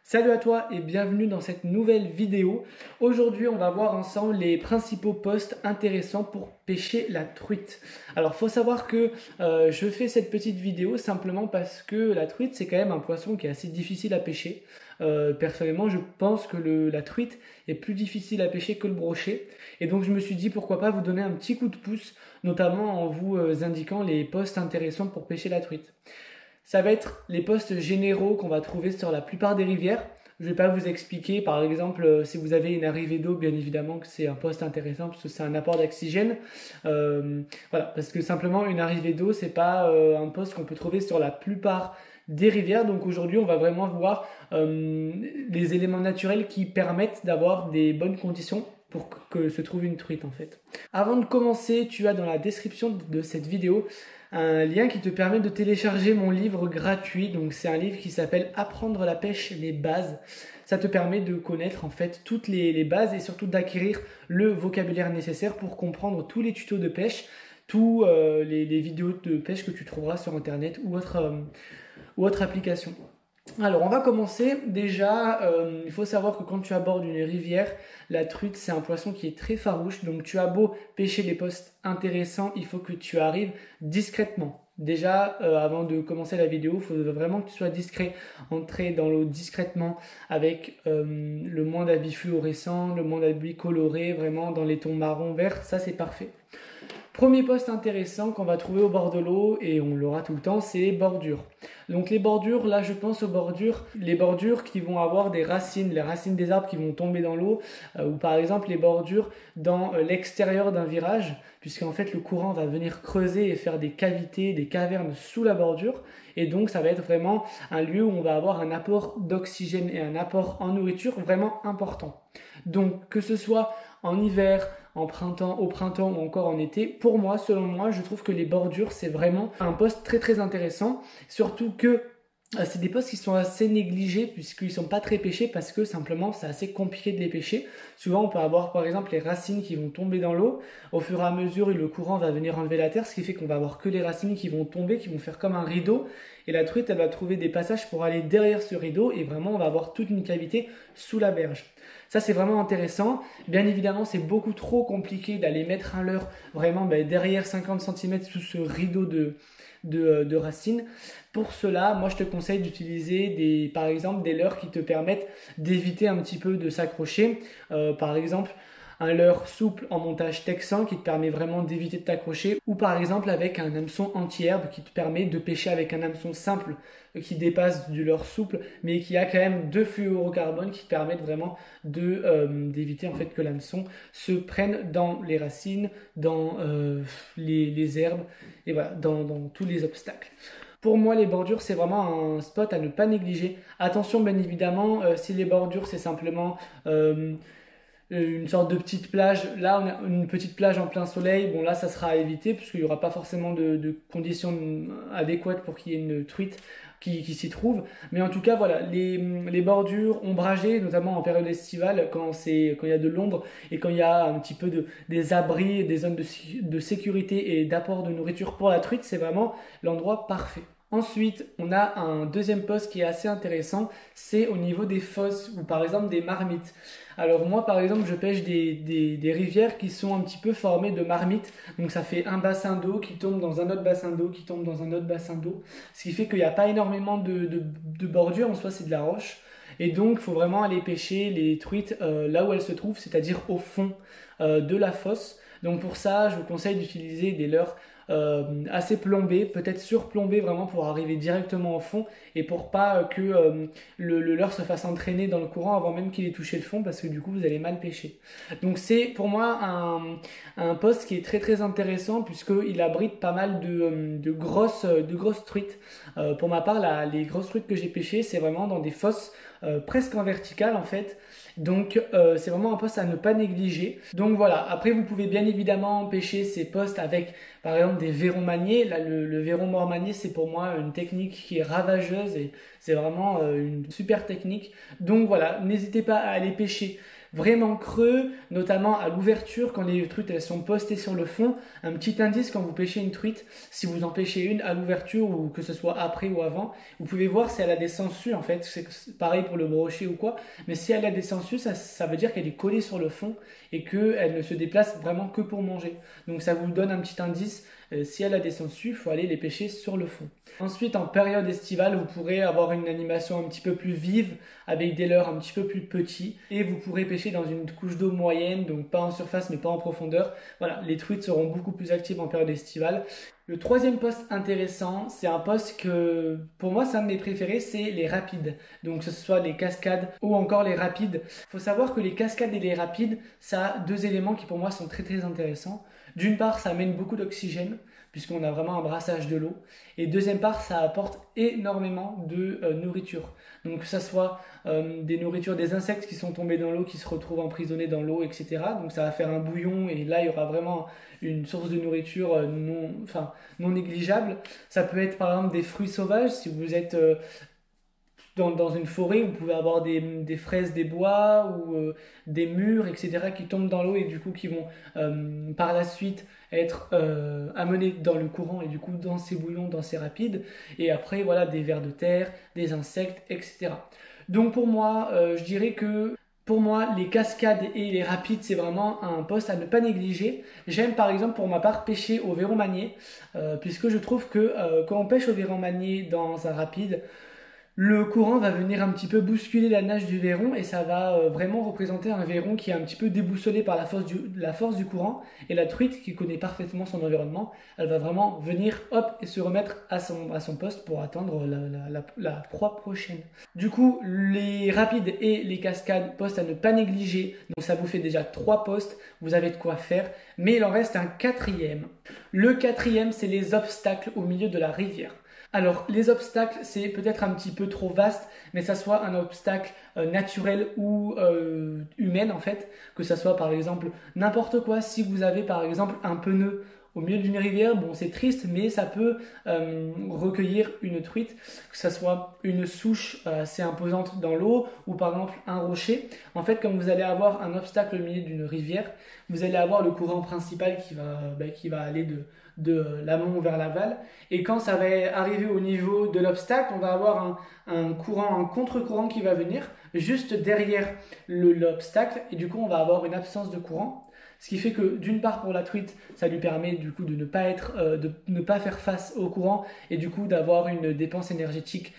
Salut à toi et bienvenue dans cette nouvelle vidéo. Aujourd'hui, on va voir ensemble les principaux postes intéressants pour pêcher la truite. Alors, faut savoir que je fais cette petite vidéo simplement parce que la truite, c'est quand même un poisson qui est assez difficile à pêcher. Personnellement, je pense que la truite est plus difficile à pêcher que le brochet. Et donc, je me suis dit pourquoi pas vous donner un petit coup de pouce, notamment en vous indiquant les postes intéressants pour pêcher la truite. Ça va être les postes généraux qu'on va trouver sur la plupart des rivières. Je ne vais pas vous expliquer, par exemple, si vous avez une arrivée d'eau, bien évidemment que c'est un poste intéressant parce que c'est un apport d'oxygène. Voilà, parce que simplement une arrivée d'eau, c'est pas un poste qu'on peut trouver sur la plupart des rivières. Donc aujourd'hui, on va vraiment voir les éléments naturels qui permettent d'avoir des bonnes conditions pour que se trouve une truite en fait. Avant de commencer, tu as dans la description de cette vidéo un lien qui te permet de télécharger mon livre gratuit. Donc c'est un livre qui s'appelle Apprendre la pêche, les bases. Ça te permet de connaître en fait toutes les bases et surtout d'acquérir le vocabulaire nécessaire pour comprendre tous les tutos de pêche, tous les vidéos de pêche que tu trouveras sur internet ou autre application. Alors on va commencer. Déjà, il faut savoir que quand tu abordes une rivière, la truite c'est un poisson qui est très farouche. Donc tu as beau pêcher des postes intéressants, il faut que tu arrives discrètement. Déjà, avant de commencer la vidéo, il faut vraiment que tu sois discret, entrer dans l'eau discrètement avec le moins d'habits fluorescents, le moins d'habits colorés, vraiment dans les tons marron, vert, ça c'est parfait. Premier poste intéressant qu'on va trouver au bord de l'eau, et on l'aura tout le temps, c'est les bordures. Donc les bordures, là je pense aux bordures, les bordures qui vont avoir des racines, les racines des arbres qui vont tomber dans l'eau, ou par exemple les bordures dans l'extérieur d'un virage, puisqu'en fait le courant va venir creuser et faire des cavités, des cavernes sous la bordure, et donc ça va être vraiment un lieu où on va avoir un apport d'oxygène et un apport en nourriture vraiment important. Donc que ce soit en hiver, au printemps ou encore en été, pour moi, selon moi, je trouve que les bordures, c'est vraiment un poste très très intéressant, surtout que c'est des postes qui sont assez négligés puisqu'ils sont pas très pêchés parce que simplement c'est assez compliqué de les pêcher. Souvent on peut avoir par exemple les racines qui vont tomber dans l'eau. Au fur et à mesure le courant va venir enlever la terre, ce qui fait qu'on va avoir que les racines qui vont tomber, qui vont faire comme un rideau. Et la truite elle va trouver des passages pour aller derrière ce rideau et vraiment on va avoir toute une cavité sous la berge. Ça c'est vraiment intéressant. Bien évidemment c'est beaucoup trop compliqué d'aller mettre un leurre vraiment derrière 50 cm sous ce rideau de racines. Pour cela, moi je te conseille d'utiliser par exemple des leurres qui te permettent d'éviter un petit peu de s'accrocher. Par exemple, un leurre souple en montage texan qui te permet vraiment d'éviter de t'accrocher, ou par exemple avec un hameçon anti-herbe qui te permet de pêcher avec un hameçon simple qui dépasse du leurre souple mais qui a quand même deux fluorocarbones qui te permettent vraiment d'éviter en fait que l'hameçon se prenne dans les racines, dans les herbes et voilà, dans tous les obstacles. Pour moi, les bordures, c'est vraiment un spot à ne pas négliger. Attention, bien évidemment, si les bordures, c'est simplement une sorte de petite plage. Là, on a une petite plage en plein soleil. Bon, là, ça sera à éviter puisqu'il n'y aura pas forcément de conditions adéquates pour qu'il y ait une truite qui s'y trouve. Mais en tout cas, voilà, les bordures ombragées, notamment en période estivale, quand il y a de l'ombre et quand il y a un petit peu des abris, des zones de sécurité et d'apport de nourriture pour la truite, c'est vraiment l'endroit parfait. Ensuite, on a un deuxième poste qui est assez intéressant, c'est au niveau des fosses ou par exemple des marmites. Alors moi par exemple je pêche des rivières qui sont un petit peu formées de marmites, donc ça fait un bassin d'eau qui tombe dans un autre bassin d'eau, qui tombe dans un autre bassin d'eau, ce qui fait qu'il n'y a pas énormément de bordure, en soi c'est de la roche, et donc il faut vraiment aller pêcher les truites là où elles se trouvent, c'est-à-dire au fond de la fosse. Donc pour ça je vous conseille d'utiliser des leurres assez plombé, peut-être surplombé vraiment pour arriver directement au fond et pour pas que le leurre se fasse entraîner dans le courant avant même qu'il ait touché le fond parce que du coup vous allez mal pêcher. Donc c'est pour moi un poste qui est très très intéressant puisqu'il abrite pas mal de grosses truites. Pour ma part les grosses truites que j'ai pêchées c'est vraiment dans des fosses presque en verticale en fait. Donc c'est vraiment un poste à ne pas négliger. Donc voilà, après vous pouvez bien évidemment pêcher ces postes avec par exemple des vairons maniés. Là le vairon mort manié c'est pour moi une technique qui est ravageuse et c'est vraiment une super technique. Donc voilà, n'hésitez pas à aller pêcher vraiment creux, notamment à l'ouverture quand les truites elles sont postées sur le fond. Un petit indice quand vous pêchez une truite, si vous en pêchez une à l'ouverture ou que ce soit après ou avant, vous pouvez voir si elle a des sangsues en fait. C'est pareil pour le brochet ou quoi, mais si elle a des sangsues, ça veut dire qu'elle est collée sur le fond et qu'elle ne se déplace vraiment que pour manger. Donc ça vous donne un petit indice. Si elle a des sangsues, il faut aller les pêcher sur le fond. Ensuite, en période estivale, vous pourrez avoir une animation un petit peu plus vive avec des leurres un petit peu plus petits et vous pourrez pêcher dans une couche d'eau moyenne, donc pas en surface mais pas en profondeur. Voilà, les truites seront beaucoup plus actives en période estivale. Le troisième poste intéressant, c'est un poste que pour moi c'est un de mes préférés, c'est les rapides. Donc que ce soit les cascades ou encore les rapides. Il faut savoir que les cascades et les rapides, ça a deux éléments qui pour moi sont très très intéressants. D'une part, ça amène beaucoup d'oxygène puisqu'on a vraiment un brassage de l'eau. Et deuxième part, ça apporte énormément de nourriture. Donc que ce soit des nourritures, des insectes qui sont tombés dans l'eau, qui se retrouvent emprisonnés dans l'eau, etc. Donc ça va faire un bouillon et là il y aura vraiment une source de nourriture non négligeable. Ça peut être par exemple des fruits sauvages, si vous êtes dans une forêt, vous pouvez avoir des fraises des bois ou des mûres, etc. qui tombent dans l'eau et du coup qui vont par la suite être amenés dans le courant et du coup dans ces bouillons, dans ces rapides. Et après, voilà, des vers de terre, des insectes, etc. Donc pour moi, je dirais que pour moi, les cascades et les rapides, c'est vraiment un poste à ne pas négliger. J'aime par exemple pour ma part pêcher au verron manié, puisque je trouve que quand on pêche au verron manié dans un rapide, le courant va venir un petit peu bousculer la nage du verron et ça va vraiment représenter un verron qui est un petit peu déboussolé par la force du courant. Et la truite, qui connaît parfaitement son environnement, elle va vraiment venir hop et se remettre à son poste pour attendre la proie prochaine. Du coup, les rapides et les cascades, postes à ne pas négliger. Donc ça vous fait déjà 3 postes, vous avez de quoi faire. Mais il en reste un quatrième. Le quatrième, c'est les obstacles au milieu de la rivière. Alors, les obstacles, c'est peut-être un petit peu trop vaste, mais ça soit un obstacle naturel ou humain en fait, que ça soit par exemple n'importe quoi. Si vous avez par exemple un pneu au milieu d'une rivière, bon c'est triste, mais ça peut recueillir une truite, que ça soit une souche assez imposante dans l'eau ou par exemple un rocher. En fait, quand vous allez avoir un obstacle au milieu d'une rivière, vous allez avoir le courant principal qui va aller de l'amont vers l'aval. Et quand ça va arriver au niveau de l'obstacle, on va avoir un contre-courant qui va venir juste derrière l'obstacle. Et du coup, on va avoir une absence de courant. Ce qui fait que d'une part pour la truite, ça lui permet du coup de ne pas faire face au courant et du coup d'avoir une dépense énergétique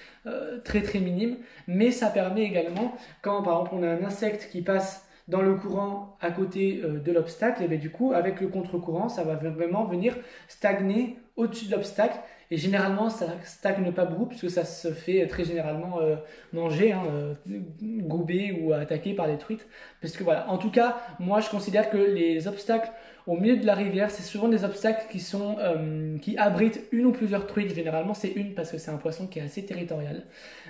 très très minime. Mais ça permet également, quand par exemple on a un insecte qui passe dans le courant à côté de l'obstacle, et bien du coup avec le contre-courant, ça va vraiment venir stagner au-dessus de l'obstacle. Et généralement, ça stagne pas beaucoup puisque ça se fait très généralement manger, gober ou attaquer par les truites. Parce que voilà, en tout cas, moi je considère que les obstacles au milieu de la rivière, c'est souvent des obstacles qui abritent une ou plusieurs truites. Généralement, c'est une parce que c'est un poisson qui est assez territorial.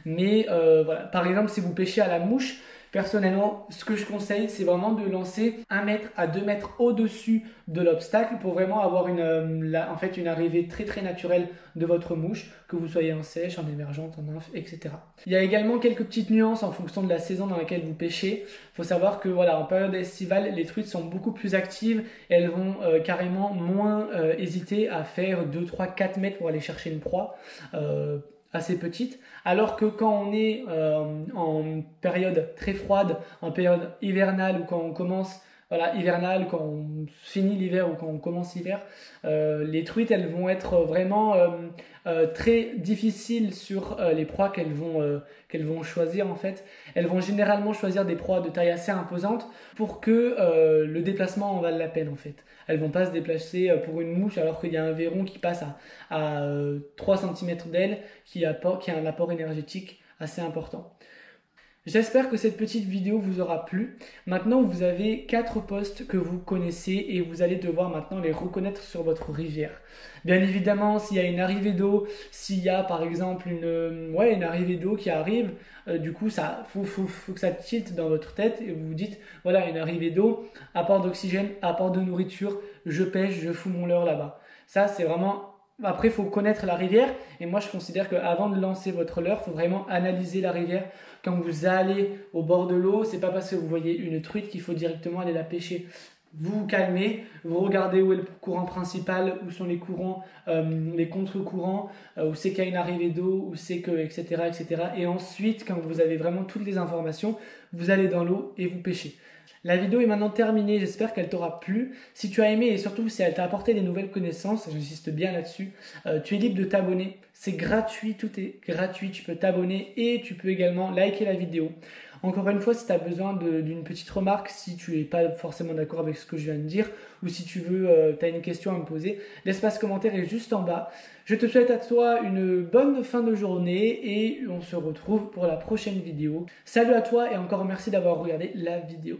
Mais voilà, par exemple, si vous pêchez à la mouche, personnellement, ce que je conseille, c'est vraiment de lancer 1 mètre à 2 mètres au-dessus de l'obstacle pour vraiment avoir une arrivée très très naturelle de votre mouche, que vous soyez en sèche, en émergente, en nymphe, etc. Il y a également quelques petites nuances en fonction de la saison dans laquelle vous pêchez. Il faut savoir que voilà, en période estivale, les truites sont beaucoup plus actives et elles vont carrément moins hésiter à faire 2, 3, 4 mètres pour aller chercher une proie. Assez petite, alors que quand on est en période très froide, en période hivernale ou quand on commence hivernale, quand on finit l'hiver ou quand on commence l'hiver, les truites elles vont être vraiment très difficiles sur les proies qu'elles vont choisir en fait. Elles vont généralement choisir des proies de taille assez imposante pour que le déplacement en vale la peine en fait. Elles vont pas se déplacer pour une mouche alors qu'il y a un verron qui passe à 3 cm d'aile qui a un apport énergétique assez important. J'espère que cette petite vidéo vous aura plu. Maintenant, vous avez 4 postes que vous connaissez et vous allez devoir maintenant les reconnaître sur votre rivière. Bien évidemment, s'il y a une arrivée d'eau, s'il y a par exemple une arrivée d'eau qui arrive, du coup, faut que ça tilte dans votre tête et vous vous dites, voilà, une arrivée d'eau, apport d'oxygène, apport de nourriture, je pêche, je fous mon leurre là-bas. Ça, c'est vraiment Après, il faut connaître la rivière. Et moi, je considère qu'avant de lancer votre leurre, il faut vraiment analyser la rivière. Quand vous allez au bord de l'eau, c'est pas parce que vous voyez une truite qu'il faut directement aller la pêcher. Vous vous calmez, vous regardez où est le courant principal, où sont les courants, les contre-courants, où c'est qu'il y a une arrivée d'eau, où c'est que, etc., etc. Et ensuite, quand vous avez vraiment toutes les informations, vous allez dans l'eau et vous pêchez. La vidéo est maintenant terminée, j'espère qu'elle t'aura plu. Si tu as aimé et surtout si elle t'a apporté des nouvelles connaissances, j'insiste bien là-dessus, tu es libre de t'abonner. C'est gratuit, tout est gratuit, tu peux t'abonner et tu peux également liker la vidéo. Encore une fois, si tu as besoin d'une petite remarque, si tu n'es pas forcément d'accord avec ce que je viens de dire, ou si tu veux, tu as une question à me poser, l'espace commentaire est juste en bas. Je te souhaite à toi une bonne fin de journée et on se retrouve pour la prochaine vidéo. Salut à toi et encore merci d'avoir regardé la vidéo.